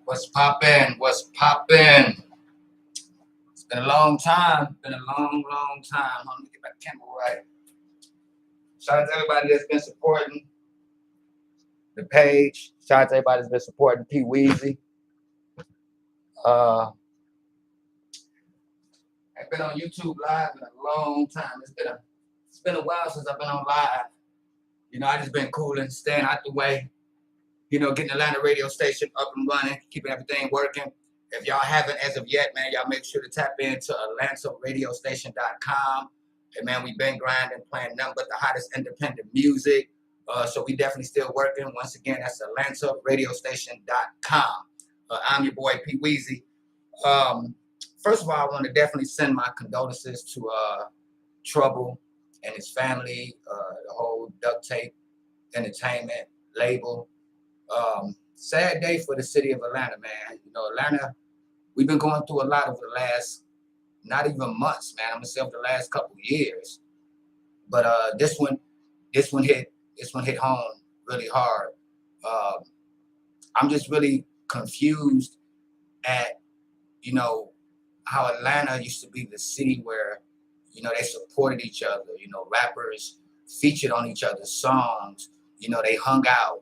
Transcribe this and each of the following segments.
What's poppin'? What's poppin'? It's been a long time. Been a long, long time. Let me get my camera right. Shout out to everybody that's been supporting the page. Shout out to everybody that's been supporting P Weezy. I've been on YouTube Live in a long time. It's been a while since I've been on live. You know, I just been cooling, staying out the way. You know, getting the Atlanta radio station up and running, keeping everything working. If y'all haven't as of yet, man, y'all make sure to tap into AtlantaRadiostation.com. And man, we've been grinding, playing nothing but the hottest independent music. So we definitely still working. Once again, that's AtlantaRadiostation.com. I'm your boy P Weezy. First of all, I want to definitely send my condolences to Trouble and his family, the whole Duct Tape Entertainment label. Sad day for the city of Atlanta, man. You know, Atlanta, we've been going through a lot over the last, not even months, man. I'm gonna say over the last couple of years. But this one hit home really hard. I'm just really confused at, you know, how Atlanta used to be the city where, you know, they supported each other. You know, rappers featured on each other's songs. You know, they hung out.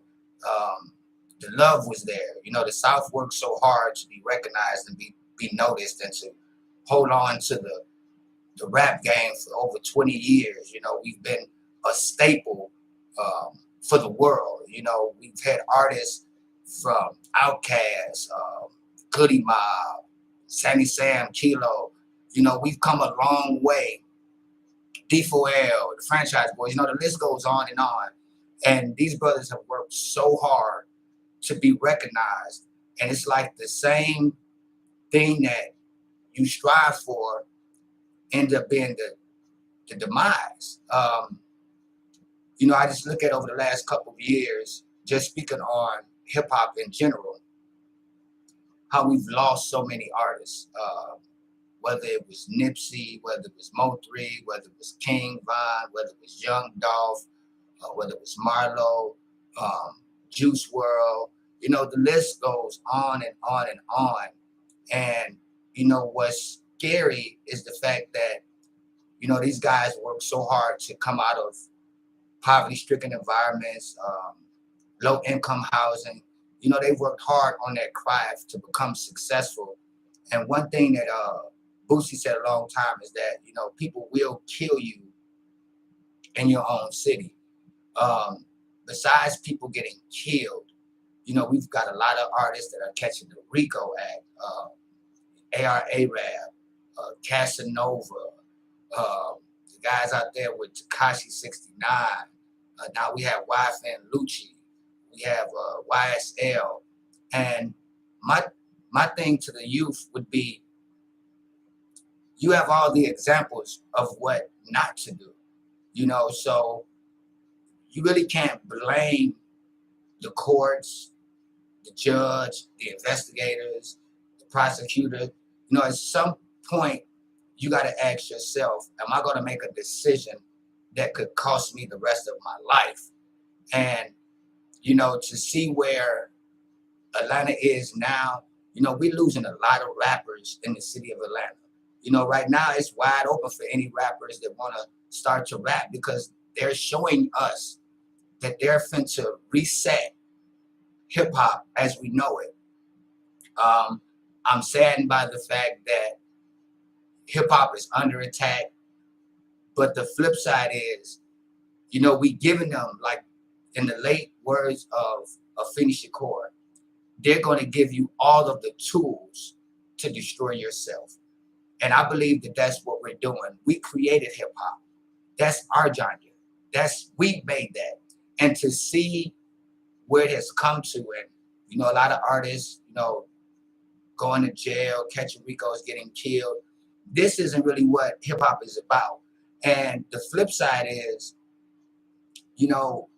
The love was there. You know, the South worked so hard to be recognized and be noticed and to hold on to the rap game for over 20 years. You know, we've been a staple for the world. You know, we've had artists from Outkast, Goody Mob, Sammy Sam, Kilo. You know, we've come a long way. D4L, the Franchise Boys, you know, the list goes on. And these brothers have worked so hard to be recognized. And it's like the same thing that you strive for end up being the demise. You know, I just look at over the last couple of years, just speaking on hip hop in general, how we've lost so many artists. Whether it was Nipsey, whether it was Mo3, whether it was King Von, whether it was Young Dolph, whether it was Marlo, Juice World, you know, the list goes on and on and on. And, you know, what's scary is the fact that, you know, these guys work so hard to come out of poverty-stricken environments, low-income housing. You know, they've worked hard on their craft to become successful. And one thing that Boosie said a long time is that, you know, people will kill you in your own city. Besides people getting killed, you know, we've got a lot of artists that are catching the Rico Act, ARA Rap, Casanova, the guys out there with Tekashi 69. Now we have YFN Lucci, we have YSL. And my thing to the youth would be, you have all the examples of what not to do, you know, so you really can't blame the courts, the judge, the investigators, the prosecutor. You know, at some point, you got to ask yourself, am I going to make a decision that could cost me the rest of my life? And, you know, to see where Atlanta is now, you know, we're losing a lot of rappers in the city of Atlanta. You know, right now it's wide open for any rappers that want to start to rap, because they're showing us that they're finna reset hip hop as we know it. I'm saddened by the fact that hip hop is under attack, but the flip side is, you know, we giving them, like in the late words of Afeni Shakur, they're going to give you all of the tools to destroy yourself. And I believe that that's what we're doing. We created hip hop. That's our genre. We made that. And to see where it has come to, and, you know, a lot of artists, you know, going to jail, catching Rico's, getting killed. This isn't really what hip hop is about. And the flip side is, you know,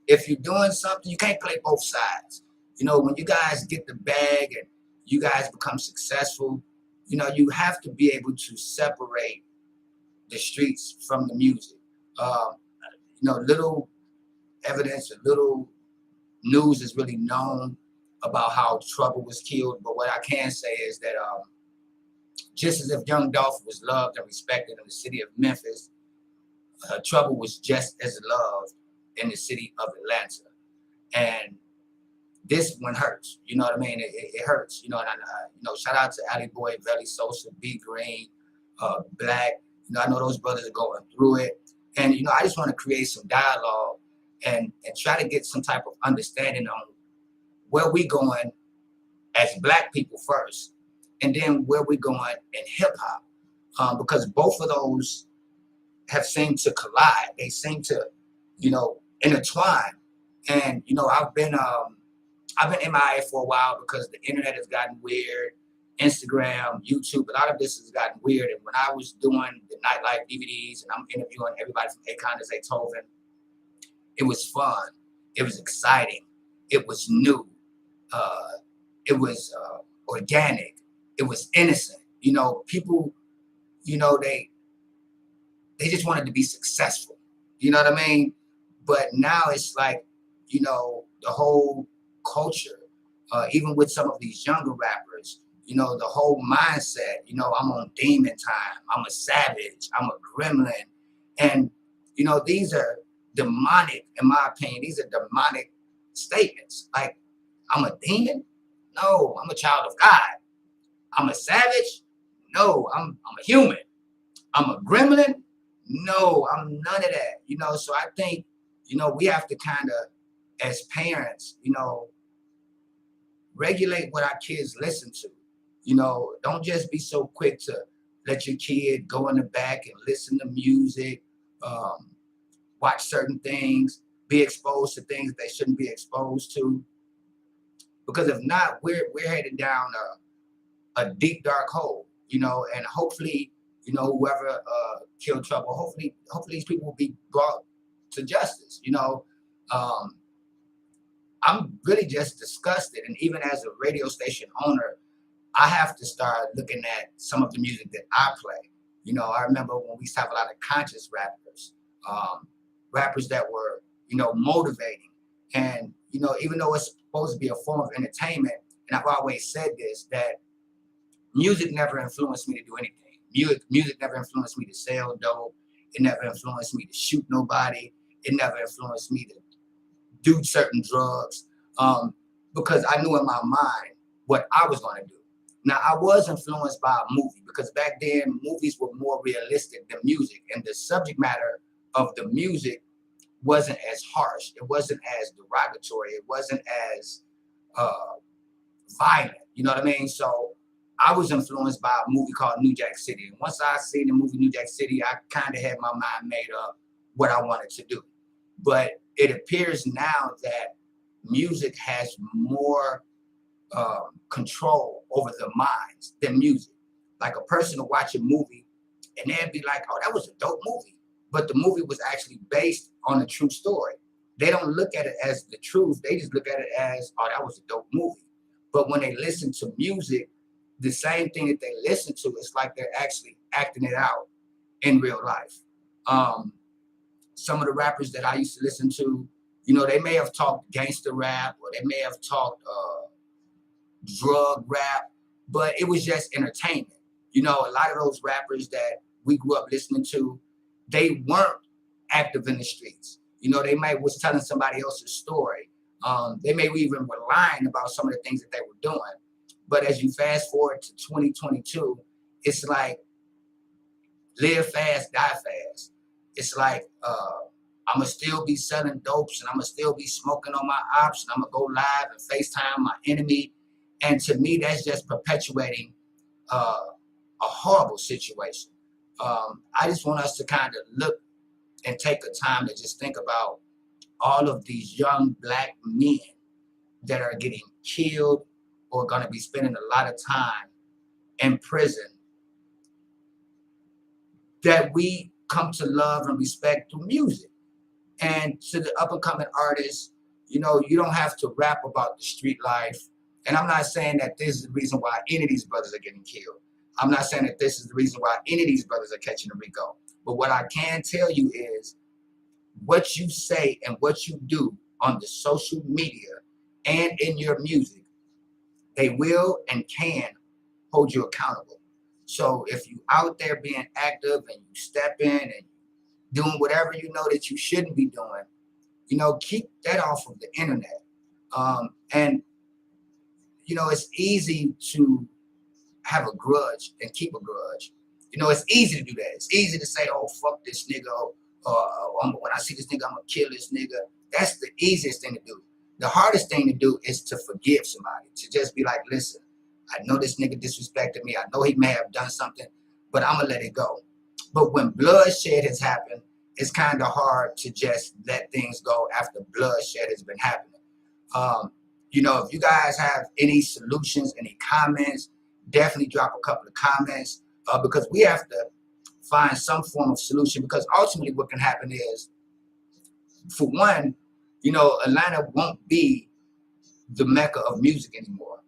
if you're doing something, you can't play both sides. You know, when you guys get the bag and you guys become successful, you know, you have to be able to separate the streets from the music. Um, little evidence or little news is really known about how Trouble was killed. But what I can say is that just as if Young Dolph was loved and respected in the city of Memphis, Trouble was just as loved in the city of Atlanta. And this one hurts. You know what I mean? It hurts. Shout out to Ali Boy, Veli Sosa, B Green, Black. I know those brothers are going through it. And, I just want to create some dialogue and try to get some type of understanding on where we going as Black people first, and then where we going in hip hop. Because both of those have seemed to collide. They seem to, intertwine. And, I've been MIA for a while because the internet has gotten weird. Instagram, YouTube, a lot of this has gotten weird. And when I was doing the nightlife DVDs and I'm interviewing everybody from Akon to Zaytoven, it was fun. It was exciting. It was new. It was organic. It was innocent. People, they just wanted to be successful. You know what I mean? But now it's like, the whole culture, even with some of these younger rappers, the whole mindset, I'm on demon time. I'm a savage. I'm a gremlin. And, these are demonic, in my opinion. These are demonic statements. Like, I'm a demon? No, I'm a child of God. I'm a savage? No, I'm a human. I'm a gremlin? No, I'm none of that. So I think, we have to kind of, as parents, regulate what our kids listen to. Don't just be so quick to let your kid go in the back and listen to music, watch certain things, be exposed to things that they shouldn't be exposed to. Because if not, we're headed down a deep dark hole, and hopefully, whoever killed Trouble, hopefully these people will be brought to justice. I'm really just disgusted. And even as a radio station owner, I have to start looking at some of the music that I play. I remember when we used to have a lot of conscious rappers, rappers that were, motivating. And, even though it's supposed to be a form of entertainment, and I've always said this, that music never influenced me to do anything. Music never influenced me to sell dope. It never influenced me to shoot nobody. It never influenced me to do certain drugs, because I knew in my mind what I was going to do. Now, I was influenced by a movie because back then movies were more realistic than music, and the subject matter of the music wasn't as harsh. It wasn't as derogatory. It wasn't as violent. You know what I mean? So I was influenced by a movie called New Jack City. And once I seen the movie New Jack City, I kind of had my mind made up what I wanted to do. But it appears now that music has more control over the minds than music. Like a person will watch a movie and they'd be like, oh, that was a dope movie. But the movie was actually based on a true story. They don't look at it as the truth. They just look at it as, oh, that was a dope movie. But when they listen to music, the same thing that they listen to, it's like they're actually acting it out in real life. Some of the rappers that I used to listen to, they may have talked gangster rap or they may have talked drug rap, but it was just entertainment. A lot of those rappers that we grew up listening to, they weren't active in the streets. They might was telling somebody else's story. They may even were lying about some of the things that they were doing. But as you fast forward to 2022, it's like live fast, die fast. It's like I'm going to still be selling dopes and I'm going to still be smoking on my ops and I'm going to go live and FaceTime my enemy. And to me, that's just perpetuating a horrible situation. I just want us to kind of look and take a time to just think about all of these young Black men that are getting killed or going to be spending a lot of time in prison that we come to love and respect through music. And to the up and coming artists, you don't have to rap about the street life. And I'm not saying that this is the reason why any of these brothers are getting killed. I'm not saying that this is the reason why any of these brothers are catching a Rico. But what I can tell you is what you say and what you do on the social media and in your music, they will and can hold you accountable. So if you out there being active and you step in and doing whatever you know that you shouldn't be doing, keep that off of the internet. And it's easy to have a grudge and keep a grudge. It's easy to do that. It's easy to say, "Oh, fuck this nigga." When I see this nigga, I'm gonna kill this nigga. That's the easiest thing to do. The hardest thing to do is to forgive somebody. To just be like, "Listen, I know this nigga disrespected me. I know he may have done something, but I'm gonna let it go." But when bloodshed has happened, it's kind of hard to just let things go after bloodshed has been happening. Um, if you guys have any solutions, any comments, definitely drop a couple of comments because we have to find some form of solution, because ultimately what can happen is, for one, Atlanta won't be the mecca of music anymore.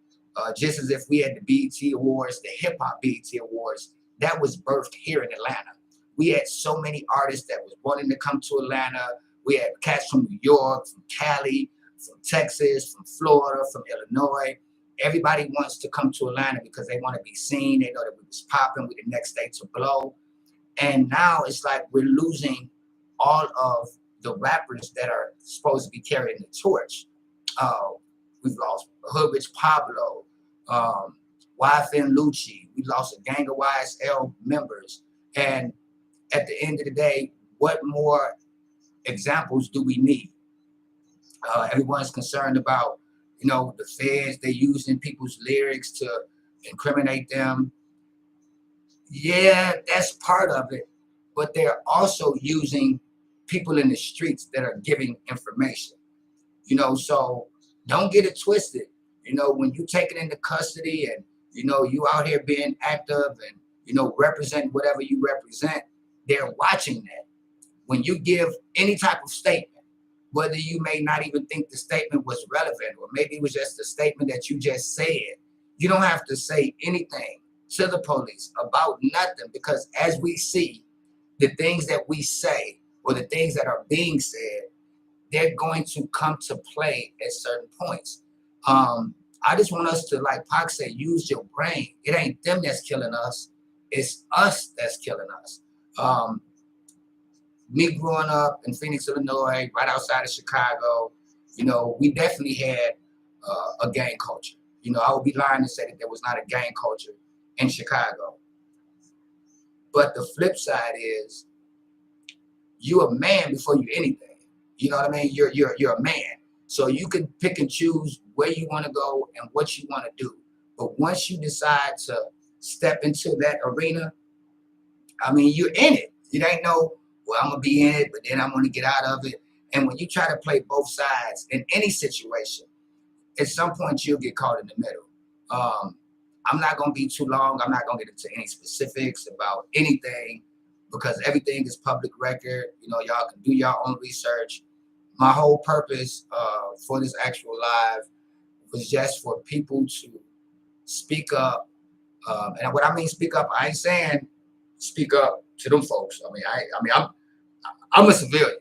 Just as if we had the BET Awards, the Hip Hop BET Awards, that was birthed here in Atlanta. We had so many artists that was wanting to come to Atlanta. We had cats from New York, from Cali, from Texas, from Florida, from Illinois. Everybody wants to come to Atlanta because they want to be seen. They know that we was popping, we the next state to blow. And now it's like we're losing all of the rappers that are supposed to be carrying the torch. Uh, we've lost Hood Rich Pablo, YFN Lucci. We lost a gang of YSL members. And at the end of the day, what more examples do we need? Everyone's concerned about, the feds. They're using people's lyrics to incriminate them. Yeah, that's part of it. But they're also using people in the streets that are giving information. So don't get it twisted. When you take it into custody and, you out here being active and, represent whatever you represent, they're watching that. When you give any type of statement, whether you may not even think the statement was relevant, or maybe it was just a statement that you just said, you don't have to say anything to the police about nothing, because as we see, the things that we say or the things that are being said, they're going to come to play at certain points. I just want us to, like Pac said, use your brain. It ain't them that's killing us. It's us that's killing us. Me growing up in Phoenix, Illinois, right outside of Chicago, we definitely had a gang culture. I would be lying to say that there was not a gang culture in Chicago. But the flip side is, you a man before you anything. You know what I mean? You're a man. So you can pick and choose where you want to go and what you want to do. But once you decide to step into that arena, I mean, you're in it. It ain't no, well, I'm gonna be in it, but then I'm gonna get out of it. And when you try to play both sides in any situation, at some point you'll get caught in the middle. Um, I'm not gonna be too long. I'm not gonna get into any specifics about anything, because everything is public record. Y'all can do your own research. My whole purpose for this actual live was just for people to speak up. And what I mean speak up, I ain't saying speak up to them folks. I'm a civilian.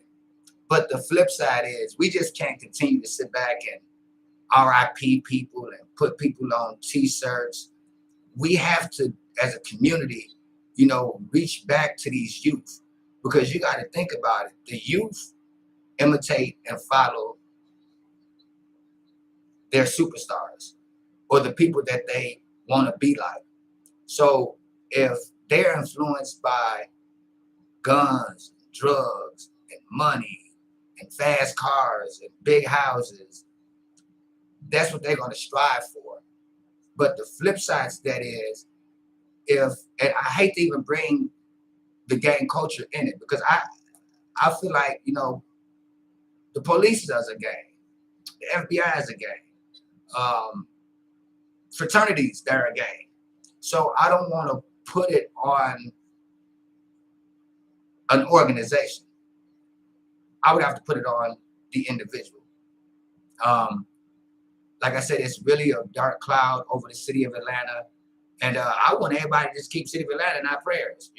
But the flip side is, we just can't continue to sit back and RIP people and put people on T-shirts. We have to, as a community, reach back to these youth, because you got to think about it. The youth imitate and follow their superstars or the people that they want to be like. So if they're influenced by guns, drugs, and money, and fast cars, and big houses, that's what they're going to strive for. But the flip side to that is, and I hate to even bring the gang culture in it, because I feel like, the police is a gang, the FBI is a gang, fraternities, they're a gang. So I don't want to put it on an organization. I would have to put it on the individual. Um, like I said, it's really a dark cloud over the city of Atlanta. And I want everybody to just keep city of Atlanta in our prayers.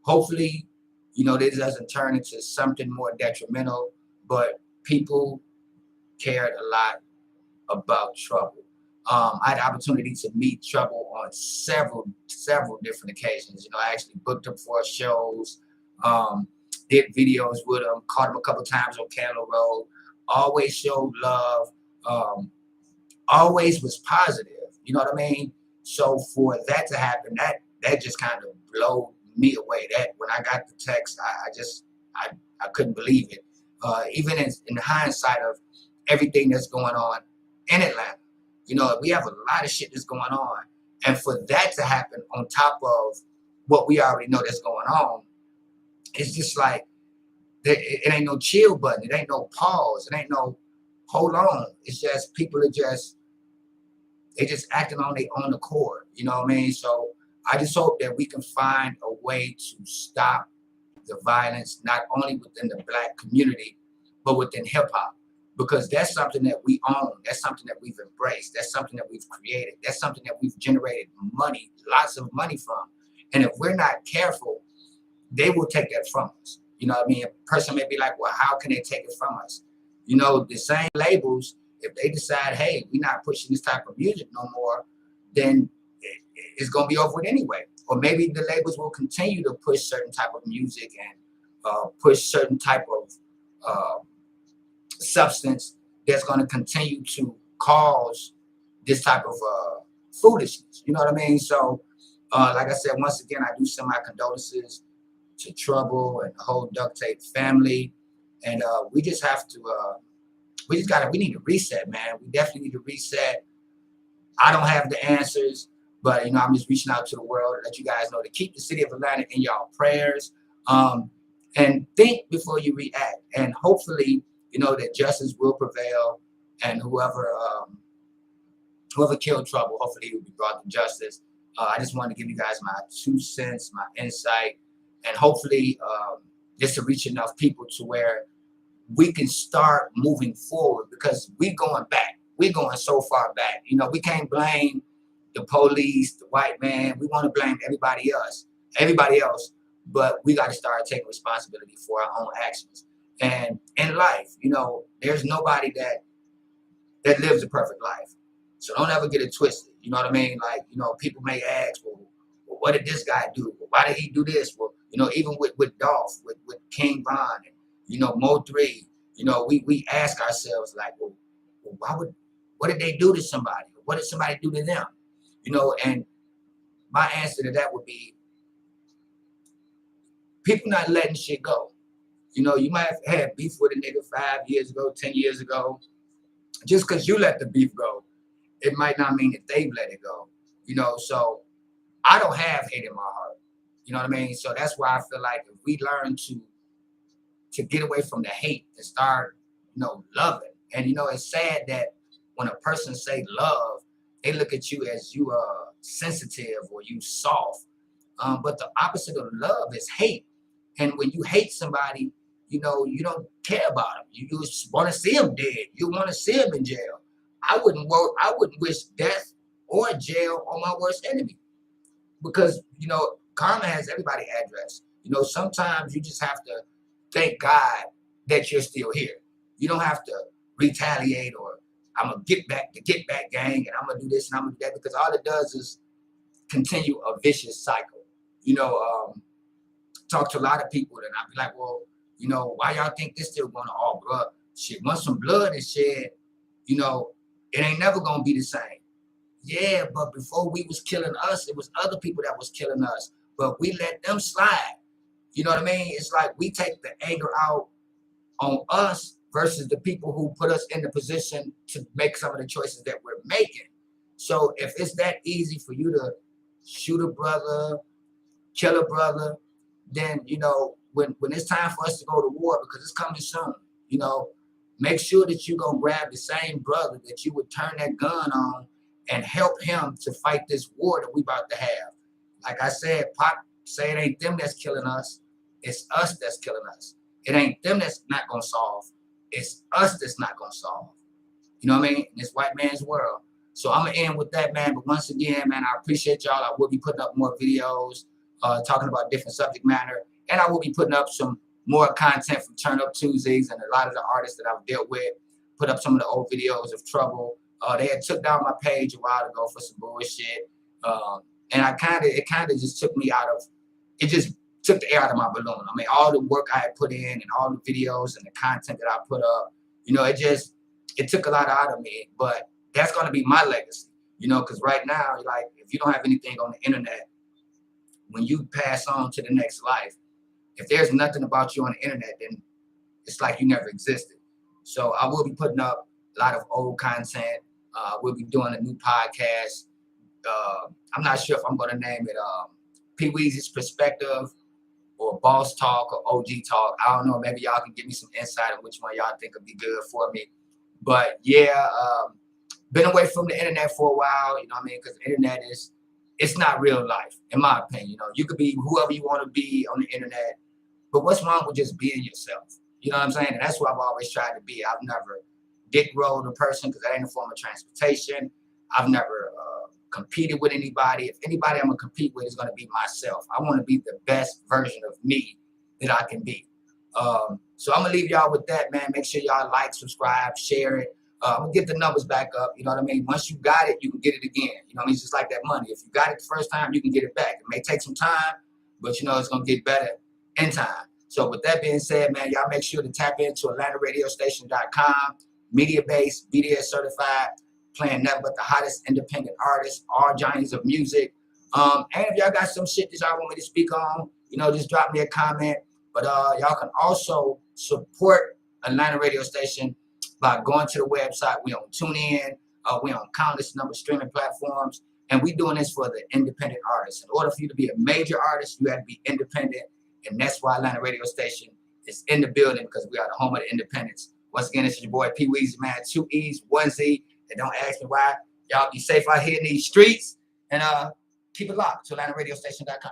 Hopefully You know, this doesn't turn into something more detrimental, but people cared a lot about Trouble. I had the opportunity to meet Trouble on several different occasions. You know, I actually booked him for shows, did videos with him, caught him a couple times on Candle Road. Always showed love. Um, Always was positive. You know what I mean? So for that to happen, that just kind of blew me away. That when I got the text, I couldn't believe it. Even in hindsight of everything that's going on in Atlanta, you know, we have a lot of shit that's going on, and for that to happen on top of what we already know that's going on, it's just like it ain't no chill button. It ain't no pause. It ain't no hold on. It's just people are just they just acting on their own accord. You know what I mean? So I just hope that we can find a way to stop the violence, not only within the Black community, but within hip hop. Because that's something that we own. That's something that we've embraced. That's something that we've created. That's something that we've generated money, lots of money from. And if we're not careful, they will take that from us. You know what I mean? A person may be like, well, how can they take it from us? You know, the same labels, if they decide, hey, we're not pushing this type of music no more, then it's going to be over with anyway. Or maybe the labels will continue to push certain type of music and push certain type of uh, substance that's going to continue to cause this type of foolishness. You know what I mean? So, like I said, once again, I do send my condolences to Trouble and the whole Duct Tape family. And we just have to, we need to reset, man. We definitely need to reset. I don't have the answers, but, you know, I'm just reaching out to the world to let you guys know to keep the city of Atlanta in y'all prayers. And think before you react. And hopefully, you know, that justice will prevail, and whoever killed Trouble, hopefully he will be brought to justice. I just wanted to give you guys my 2 cents, my insight, and hopefully this will reach enough people to where we can start moving forward, because we're going back. We're going so far back. You know, we can't blame the police, the white man. We want to blame everybody else, but we got to start taking responsibility for our own actions. And in life, you know, there's nobody that lives a perfect life. So don't ever get it twisted. You know what I mean? Like, you know, people may ask, well, what did this guy do? Well, why did he do this? Well, you know, even with Dolph, with King Von, and, you know, Mo3, you know, we ask ourselves, like, well, what did they do to somebody? What did somebody do to them? You know, and my answer to that would be people not letting shit go. You know, you might have had beef with a nigga 5 years ago, 10 years ago. Just because you let the beef go, it might not mean that they've let it go. You know, so I don't have hate in my heart. You know what I mean? So that's why I feel like if we learn to get away from the hate and start, you know, loving. And, you know, it's sad that when a person say love, they look at you as you are sensitive or you soft. But the opposite of love is hate. And when you hate somebody, you know, you don't care about them. You just want to see them dead. You want to see them in jail. I wouldn't wish death or jail on my worst enemy, because, you know, karma has everybody's address. You know, sometimes you just have to thank God that you're still here. You don't have to retaliate or I'm gonna get back the get back gang and I'm gonna do this and I'm gonna do that, because all it does is continue a vicious cycle. You know, talk to a lot of people and I'll be like, well, you know, why y'all think this still going to all blood? Shit, once some blood is shed, you know, it ain't never gonna be the same. Yeah, but before we was killing us, it was other people that was killing us, but we let them slide. You know what I mean? It's like we take the anger out on us versus the people who put us in the position to make some of the choices that we're making. So if it's that easy for you to shoot a brother, kill a brother, then, you know, when it's time for us to go to war, because it's coming soon, you know, make sure that you're going to grab the same brother that you would turn that gun on and help him to fight this war that we about to have. Like I said, Pop say it ain't them that's killing us. It's us that's killing us. It ain't them that's not going to solve. It's us that's not going to solve. You know what I mean? In this white man's world. So I'm going to end with that, man. But once again, man, I appreciate y'all. I will be putting up more videos talking about different subject matter. And I will be putting up some more content from Turn Up Tuesdays, and a lot of the artists that I've dealt with, put up some of the old videos of Trouble. They had took down my page a while ago for some bullshit. Um, and it kind of just took me out of, it just took the air out of my balloon. I mean, all the work I had put in and all the videos and the content that I put up, it took a lot out of me. But that's going to be my legacy, because right now, like, if you don't have anything on the internet, when you pass on to the next life, if there's nothing about you on the internet, then it's like you never existed. So I will be putting up a lot of old content. We'll be doing a new podcast. I'm not sure if I'm going to name it Pee Weezy's Perspective or Boss Talk or OG Talk. I don't know. Maybe y'all can give me some insight on which one y'all think would be good for me. But yeah, been away from the internet for a while, you know what I mean? Because the internet it's not real life, in my opinion. You could be whoever you want to be on the internet, but what's wrong with just being yourself? You know what I'm saying? And that's what I've always tried to be. I've never dick rolled a person because that ain't a form of transportation. I've never competed with anybody. If anybody I'm going to compete with is going to be myself. I want to be the best version of me that I can be. So I'm going to leave y'all with that, man. Make sure y'all like, subscribe, share it. I'm going to get the numbers back up. You know what I mean? Once you got it, you can get it again. You know what I mean? It's just like that money. If you got it the first time, you can get it back. It may take some time, but it's going to get better in time. So with that being said, man, y'all make sure to tap into AtlantaRadiostation.com. Media-based, BDS certified, playing nothing but the hottest independent artists, all giants of music. And if y'all got some shit that y'all want me to speak on, just drop me a comment. But y'all can also support Atlanta Radio Station by going to the website. We on TuneIn. We on countless number of streaming platforms. And we doing this for the independent artists. In order for you to be a major artist, you have to be independent. And that's why Atlanta Radio Station is in the building, because we are the home of the independents. Once again, this is your boy Pee Weezy, man. 2 E's, 1 Z. And don't ask me why. Y'all be safe out here in these streets. And keep it locked to AtlantaRadiostation.com.